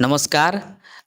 नमस्कार।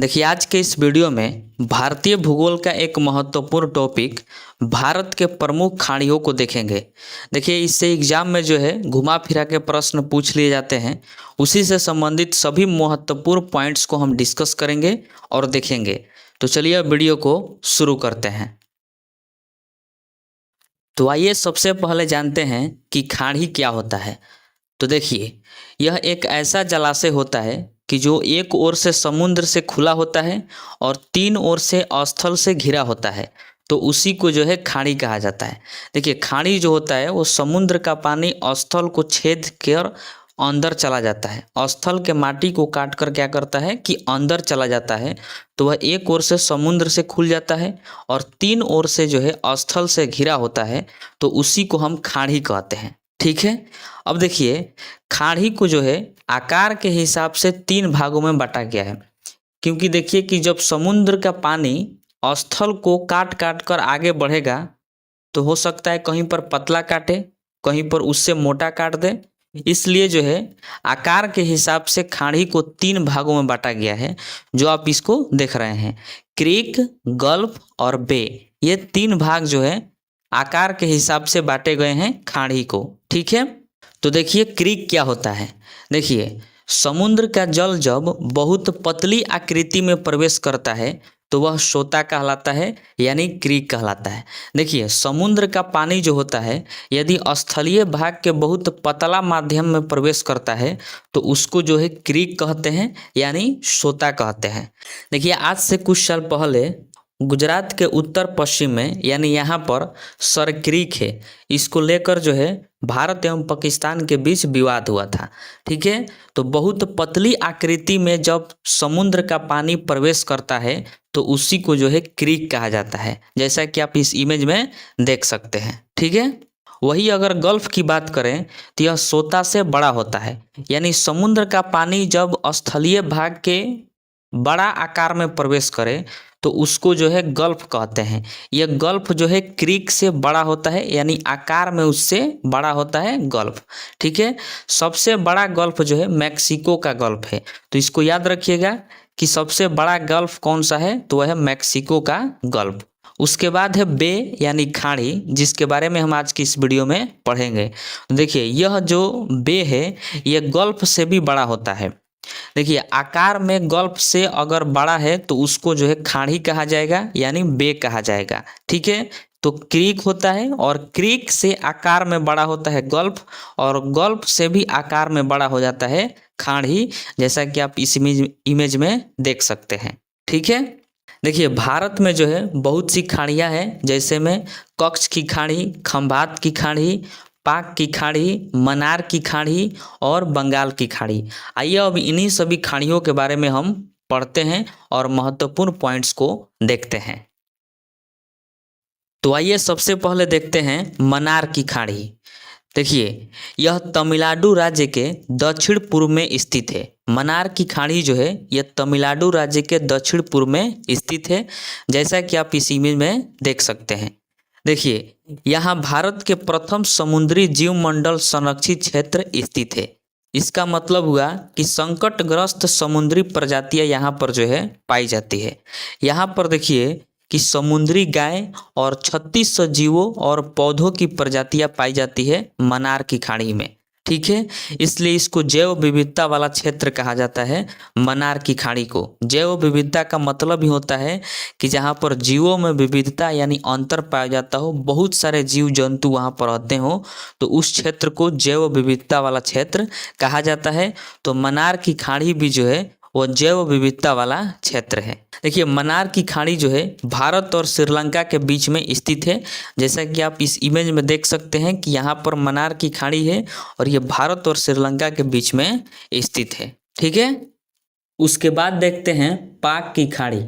देखिए, आज के इस वीडियो में भारतीय भूगोल का एक महत्वपूर्ण टॉपिक भारत के प्रमुख खाड़ियों को देखेंगे। देखिए, इससे एग्जाम में जो है घुमा फिरा के प्रश्न पूछ लिए जाते हैं। उसी से संबंधित सभी महत्वपूर्ण पॉइंट्स को हम डिस्कस करेंगे और देखेंगे। तो चलिए वीडियो को शुरू करते हैं। तो आइए सबसे पहले जानते हैं कि खाड़ी क्या होता है। तो देखिए, यह एक ऐसा जलाशय होता है कि जो एक ओर से समुद्र से खुला होता है और तीन ओर से स्थल से घिरा होता है। तो उसी को जो है खाड़ी कहा जाता है। देखिए, खाड़ी जो होता है वो समुद्र का पानी स्थल को छेद कर अंदर चला जाता है। स्थल के माटी को काट कर क्या करता है कि अंदर चला जाता है। तो वह एक ओर से समुद्र से खुल जाता है और तीन ओर से जो है स्थल से घिरा होता है। तो उसी को हम खाड़ी कहते हैं। ठीक है। अब देखिए, खाड़ी को जो है आकार के हिसाब से तीन भागों में बांटा गया है। क्योंकि देखिए कि जब समुद्र का पानी स्थल को काट काट कर आगे बढ़ेगा तो हो सकता है कहीं पर पतला काटे, कहीं पर उससे मोटा काट दे। इसलिए जो है आकार के हिसाब से खाड़ी को तीन भागों में बांटा गया है, जो आप इसको देख रहे हैं। क्रीक, गल्फ और बे, ये तीन भाग जो है आकार के हिसाब से बांटे गए हैं खाड़ी को। ठीक है। तो देखिए, क्रीक क्या होता है। देखिए, समुद्र का जल जब बहुत पतली आकृति में प्रवेश करता है तो वह सोता कहलाता है, यानी क्रीक कहलाता है। देखिए, समुद्र का पानी जो होता है यदि स्थलीय भाग के बहुत पतला माध्यम में प्रवेश करता है तो उसको जो है क्रीक कहते हैं, यानी सोता कहते हैं। देखिए, आज से कुछ साल पहले गुजरात के उत्तर पश्चिम में यानी यहाँ पर सरक्रीक है, इसको लेकर जो है भारत एवं पाकिस्तान के बीच विवाद हुआ था। ठीक है। तो बहुत पतली आकृति में जब समुद्र का पानी प्रवेश करता है तो उसी को जो है क्रीक कहा जाता है, जैसा कि आप इस इमेज में देख सकते हैं। ठीक है। वही अगर गल्फ की बात करें तो यह सोता से बड़ा होता है, यानी समुद्र का पानी जब स्थलीय भाग के बड़ा आकार में प्रवेश करे तो उसको जो है गल्फ कहते हैं। यह गल्फ जो है क्रीक से बड़ा होता है, यानी आकार में उससे बड़ा होता है गल्फ। ठीक है। सबसे बड़ा गल्फ जो है मैक्सिको का गल्फ है। तो इसको याद रखिएगा कि सबसे बड़ा गल्फ कौन सा है, तो वह है मैक्सिको का गल्फ। उसके बाद है बे यानी खाड़ी, जिसके बारे में हम आज की इस वीडियो में पढ़ेंगे। देखिए, यह जो बे है यह गल्फ से भी बड़ा होता है। देखिए, आकार में गल्फ से अगर बड़ा है तो उसको जो है खाड़ी कहा जाएगा, यानी बे कहा जाएगा। ठीक है। तो क्रीक होता है और क्रीक से आकार में बड़ा होता है गल्फ, और गल्फ से भी आकार में बड़ा हो जाता है खाड़ी, जैसा कि आप इस इमेज में देख सकते हैं। ठीक है। देखिए, भारत में जो है बहुत सी खाड़ियाँ हैं, जैसे में कच्छ की खाड़ी, खंभात की खाड़ी, पाक की खाड़ी, मन्नार की खाड़ी और बंगाल की खाड़ी। आइए अब इन्हीं सभी खाड़ियों के बारे में हम पढ़ते हैं और महत्वपूर्ण पॉइंट्स को देखते हैं। तो आइए सबसे पहले देखते हैं मन्नार की खाड़ी। देखिए, यह तमिलनाडु राज्य के दक्षिण पूर्व में स्थित है। मन्नार की खाड़ी जो है यह तमिलनाडु राज्य के दक्षिण पूर्व में स्थित है, जैसा कि आप इस इमेज में देख सकते हैं। देखिए, यहाँ भारत के प्रथम समुद्री जीवमंडल संरक्षित क्षेत्र स्थित है। इसका मतलब हुआ कि संकटग्रस्त समुद्री प्रजातियां यहाँ पर जो है पाई जाती है। यहाँ पर देखिए कि समुद्री गाय और 3600 जीवों और पौधों की प्रजातियां पाई जाती है मन्नार की खाड़ी में। ठीक है। इसलिए इसको जैव विविधता वाला क्षेत्र कहा जाता है। मन्नार की खाड़ी को जैव विविधता का मतलब ही होता है कि जहाँ पर जीवों में विविधता यानी अंतर पाया जाता हो, बहुत सारे जीव जंतु वहाँ पर रहते हो, तो उस क्षेत्र को जैव विविधता वाला क्षेत्र कहा जाता है। तो मन्नार की खाड़ी भी जो है वो जैव विविधता वाला क्षेत्र है। देखिए, मन्नार की खाड़ी जो है भारत और श्रीलंका के बीच में स्थित है, जैसा कि आप इस इमेज में देख सकते हैं कि यहाँ पर मन्नार की खाड़ी है और ये भारत और श्रीलंका के बीच में स्थित है। ठीक है। उसके बाद देखते हैं पाक की खाड़ी।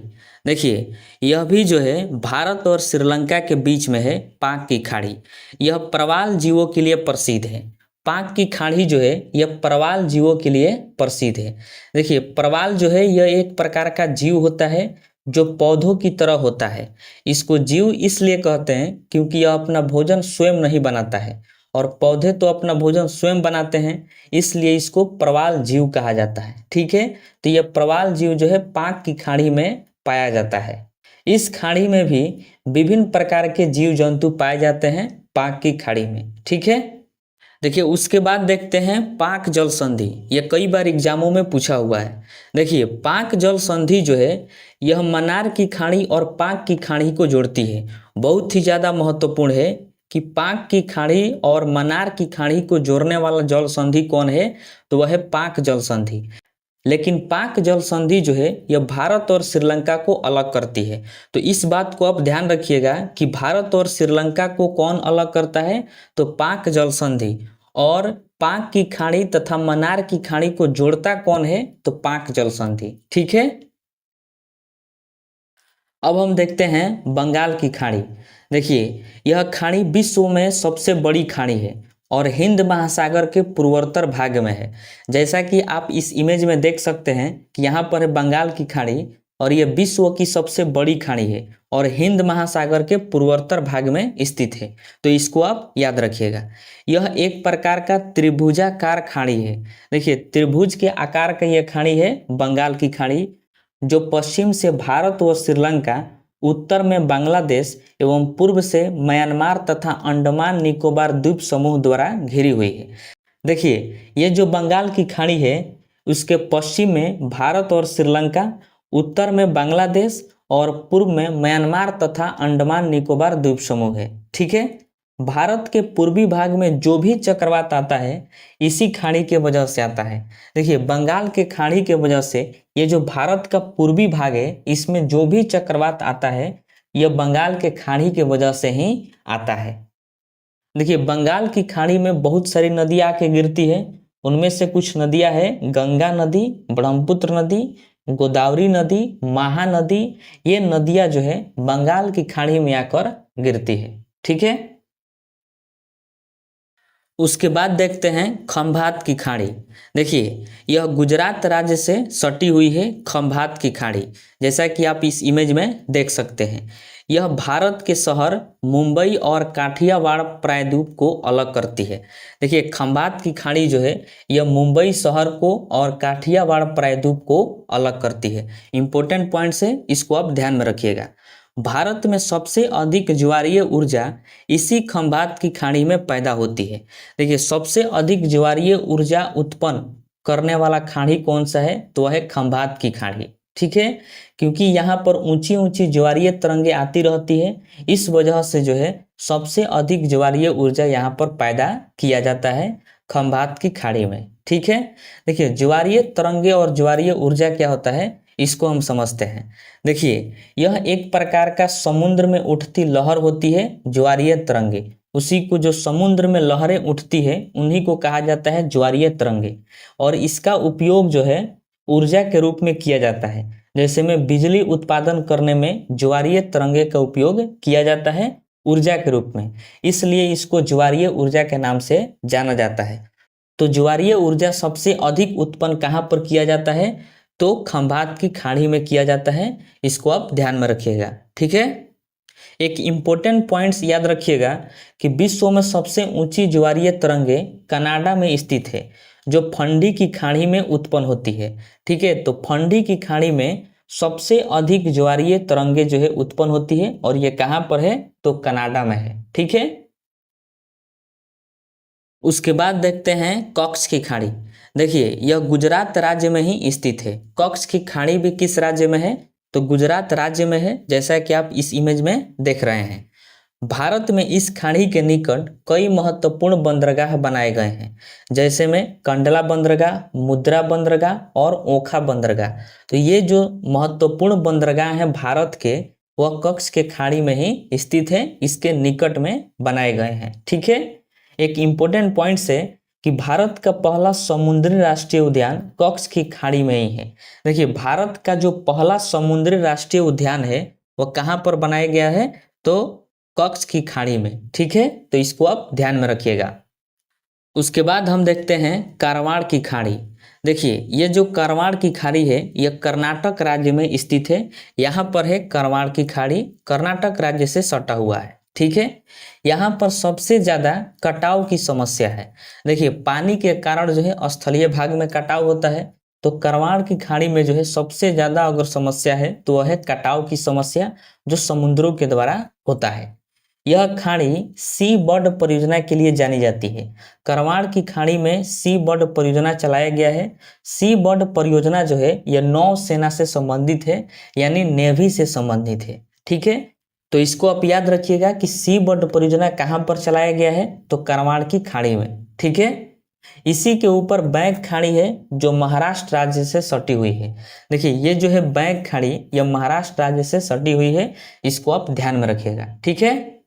देखिए, यह भी जो है भारत और श्रीलंका के बीच में है पाक की खाड़ी। यह प्रवाल जीवों के लिए प्रसिद्ध है। पाक की खाड़ी जो है यह प्रवाल जीवों के लिए प्रसिद्ध है। देखिए, प्रवाल जो है यह एक प्रकार का जीव होता है जो पौधों की तरह होता है। इसको जीव इसलिए कहते हैं क्योंकि यह अपना भोजन स्वयं नहीं बनाता है और पौधे तो अपना भोजन स्वयं बनाते हैं, इसलिए इसको प्रवाल जीव कहा जाता है। ठीक है, तो यह प्रवाल जीव जो है पाक की खाड़ी में पाया जाता है। इस खाड़ी में भी विभिन्न प्रकार के जीव जंतु पाए जाते हैं पाक की खाड़ी में। ठीक है, देखिए उसके बाद देखते हैं पाक जल संधि। यह कई बार एग्जामों में पूछा हुआ है। देखिए पाक जल संधि जो है यह मन्नार की खाड़ी और पाक की खाड़ी को जोड़ती है। बहुत ही ज़्यादा महत्वपूर्ण है कि पाक की खाड़ी और मन्नार की खाड़ी को जोड़ने वाला जल संधि कौन है, तो वह है पाक जल संधि। लेकिन पाक जल संधि जो है यह भारत और श्रीलंका को अलग करती है। तो इस बात को आप ध्यान रखिएगा कि भारत और श्रीलंका को कौन अलग करता है, तो पाक जल संधि। और पाक की खाड़ी तथा मन्नार की खाड़ी को जोड़ता कौन है, तो पाक जल संधि। ठीक है, अब हम देखते हैं बंगाल की खाड़ी। देखिए यह खाड़ी विश्व में सबसे बड़ी खाड़ी है और हिंद महासागर के पूर्वोत्तर भाग में है। जैसा कि आप इस इमेज में देख सकते हैं कि यहाँ पर है बंगाल की खाड़ी और यह विश्व की सबसे बड़ी खाड़ी है और हिंद महासागर के पूर्वोत्तर भाग में स्थित है। तो इसको आप याद रखिएगा। यह एक प्रकार का त्रिभुजाकार खाड़ी है। देखिए त्रिभुज के आकार का यह खाड़ी है बंगाल की खाड़ी, जो पश्चिम से भारत व श्रीलंका, उत्तर में बांग्लादेश एवं पूर्व से म्यांमार तथा अंडमान निकोबार द्वीप समूह द्वारा घिरी हुई है। देखिए ये जो बंगाल की खाड़ी है उसके पश्चिम में भारत और श्रीलंका, उत्तर में बांग्लादेश और पूर्व में म्यांमार तथा अंडमान निकोबार द्वीप समूह है। ठीक है, भारत के पूर्वी भाग में जो भी चक्रवात आता है इसी खाड़ी के वजह से आता है। देखिए बंगाल के खाड़ी के वजह से ये जो भारत का पूर्वी भाग है इसमें जो भी चक्रवात आता है यह बंगाल के खाड़ी के वजह से ही आता है। देखिए बंगाल की खाड़ी में बहुत सारी नदियाँ आके गिरती है। उनमें से कुछ नदियाँ हैं गंगा नदी, ब्रह्मपुत्र नदी, गोदावरी नदी, महानदी। ये नदियाँ जो है बंगाल की खाड़ी में आकर गिरती है। ठीक है, उसके बाद देखते हैं खंभात की खाड़ी। देखिए यह गुजरात राज्य से सटी हुई है खंभात की खाड़ी, जैसा कि आप इस इमेज में देख सकते हैं। यह भारत के शहर मुंबई और काठियावाड़ प्रायद्वीप को अलग करती है। देखिए खंभात की खाड़ी जो है यह मुंबई शहर को और काठियावाड़ प्रायद्वीप को अलग करती है। इंपॉर्टेंट पॉइंट्स है, इसको आप ध्यान में रखिएगा। भारत में सबसे अधिक ज्वारीय ऊर्जा इसी खंभात की खाड़ी में पैदा होती है। देखिए सबसे अधिक ज्वारीय ऊर्जा उत्पन्न करने वाला खाड़ी कौन सा है, तो वह है खंभात की खाड़ी। ठीक है, क्योंकि यहाँ पर ऊंची ऊंची ज्वारीय तरंगे आती रहती है, इस वजह से जो है सबसे अधिक ज्वारीय ऊर्जा यहाँ पर पैदा किया जाता है खंभात की खाड़ी में। ठीक है, देखिए ज्वारीय तरंगे और ज्वारीय ऊर्जा क्या होता है इसको हम समझते हैं। देखिए यह एक प्रकार का समुद्र में उठती लहर होती है ज्वारीय तरंगे। उसी को जो समुद्र में लहरें उठती है उन्हीं को कहा जाता है ज्वारीय तरंगे। और इसका उपयोग जो है ऊर्जा के रूप में किया जाता है। जैसे में बिजली उत्पादन करने में ज्वारीय तरंगे का उपयोग किया जाता है ऊर्जा के रूप में, इसलिए इसको ज्वारीय ऊर्जा के नाम से जाना जाता है। तो ज्वारीय ऊर्जा सबसे अधिक उत्पन्न कहाँ पर किया जाता है, तो खंभात की खाड़ी में किया जाता है। इसको आप ध्यान में रखिएगा। ठीक है, एक इम्पोर्टेंट पॉइंट्स याद रखिएगा कि विश्व में सबसे ऊंची ज्वारीय तरंगे कनाडा में स्थित है, जो फंडी की खाड़ी में उत्पन्न होती है। ठीक है, तो फंडी की खाड़ी में सबसे अधिक ज्वारीय तरंगे जो है उत्पन्न होती है और ये कहाँ पर है, तो कनाडा में है। ठीक है, उसके बाद देखते हैं कॉक्स की खाड़ी। देखिए यह गुजरात राज्य में ही स्थित है। कॉक्स की खाड़ी भी किस राज्य में है, तो गुजरात राज्य में है, जैसा कि आप इस इमेज में देख रहे हैं। भारत में इस खाड़ी के निकट कई महत्वपूर्ण बंदरगाह बनाए गए हैं, जैसे में कंडला बंदरगाह, मुद्रा बंदरगाह और ओखा बंदरगाह। तो ये जो महत्वपूर्ण बंदरगाह हैं भारत के, वह कॉक्स के खाड़ी में ही स्थित है, इसके निकट में बनाए गए हैं। ठीक है, एक इम्पोर्टेंट पॉइंट है कि भारत का पहला समुद्री राष्ट्रीय उद्यान कॉक्स की खाड़ी में ही है। देखिए भारत का जो पहला समुद्री राष्ट्रीय उद्यान है वह कहाँ पर बनाया गया है, तो कॉक्स की खाड़ी में। ठीक है, तो इसको आप ध्यान में रखिएगा। उसके बाद हम देखते हैं कारवाड़ की खाड़ी। देखिए ये जो कारवाड़ की खाड़ी है यह कर्नाटक राज्य में स्थित है। यहाँ पर है कारवाड़ की खाड़ी, कर्नाटक राज्य से सटा हुआ है। ठीक है। यहाँ पर सबसे ज़्यादा कटाव की समस्या है। देखिए पानी के कारण जो है स्थलीय भाग में कटाव होता है, तो करवाड़ की खाड़ी में जो है सबसे ज़्यादा अगर समस्या है तो वह है कटाव की समस्या, जो समुद्रों के द्वारा होता है। यह खाड़ी सी बर्ड परियोजना के लिए जानी जाती है। करवाड़ की खाड़ी में सी बर्ड परियोजना चलाया गया है। सी बर्ड परियोजना जो है यह नौसेना से संबंधित है, यानी नेवी से संबंधित है। ठीक है, तो इसको आप याद रखिएगा कि सी बर्ड परियोजना कहाँ पर चलाया गया है, तो करवाड़ की खाड़ी में। ठीक है, इसी के ऊपर बैंक खाड़ी है जो महाराष्ट्र राज्य से सटी हुई है। देखिए ये जो है बैंक खाड़ी, यह महाराष्ट्र राज्य से सटी हुई है, इसको आप ध्यान में रखिएगा। ठीक है।